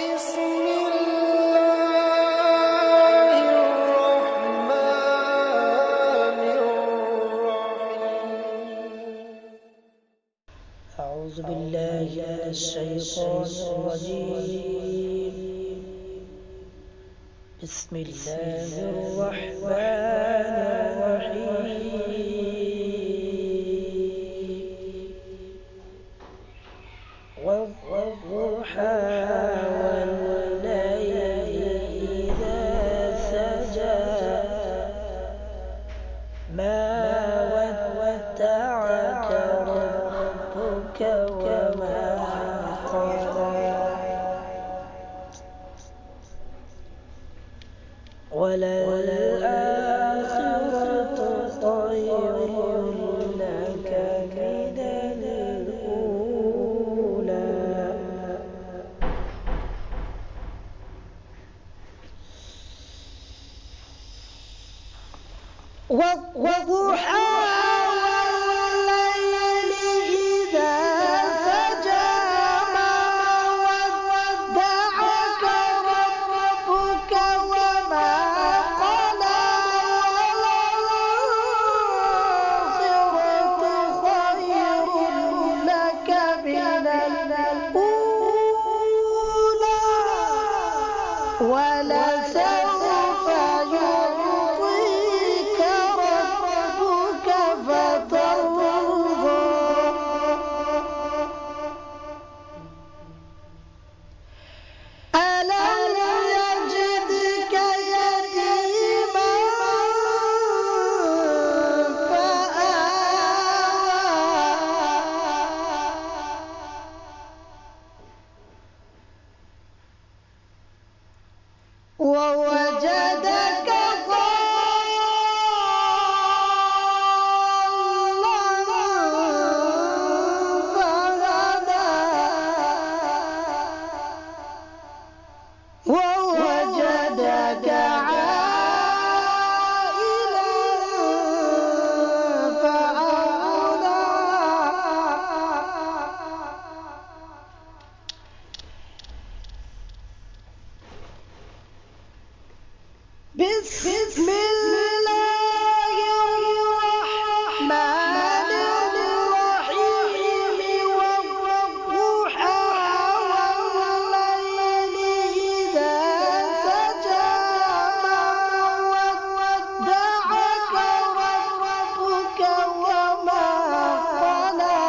بسم الله الرحمن الرحيم أعوذ بالله من الشيطان الرجيم بسم الله الرحمن الرحيم والضحى والليل إذا سجى ما ودعك ربك وما قلى وللآخرة خير لك من الأولى والضحى والليل إذا سجى ما ودعك ربك وما قلى وللآخرة خير لك من الأولى ولسوف يعطيك ربك فترضى ألم يجدك يتيما فآوى ووجدك ضالا فهدى ووجدك عائلا فأغنى بسم الله الرحمن الرحيم والضحى والليل إذا سجى ما ودعك ربك وما قلى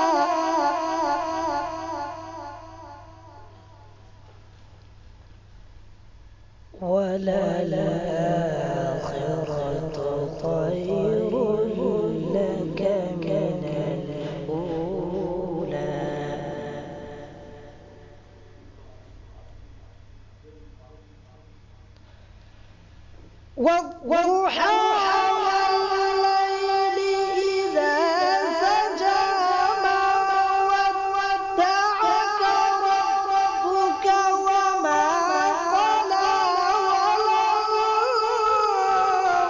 وللآخرة خير لك من الأولى والضحى والليل إذا سجى ما ودعك ربك وما قلى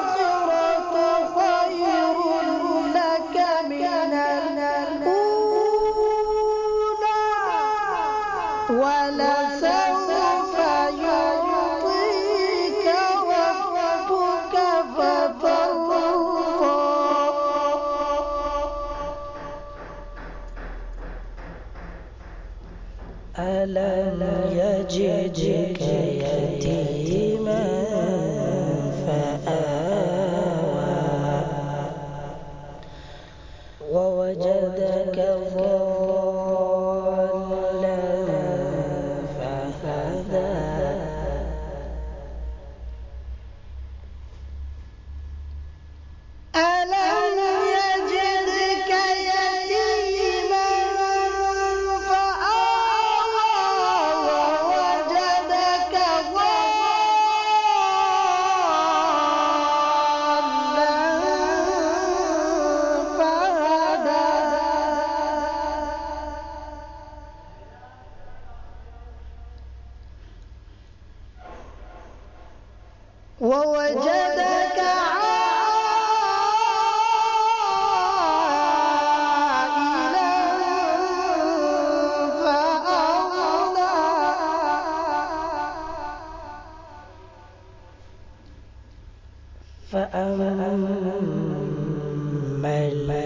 وللآخرة خير لك من الأولى ولسوف يعطيك ربك فترضى ألم يجدك يتيما فآوى ووجدك ضالا فهدى ألم يجدك يتيما فآوى ووجدك ضالا فهدى ووجدك عائلا فأغنى فأما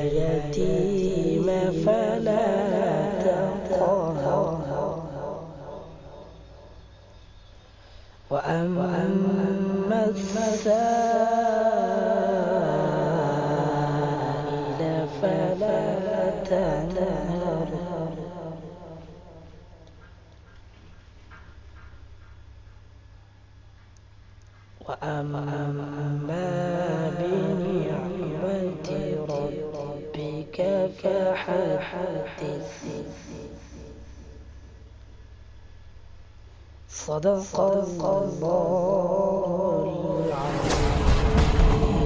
اليتيم فلا تقهر وأما السائل فلا تنهر وأما بنعمة ربك فحدث صدق الله العظيم.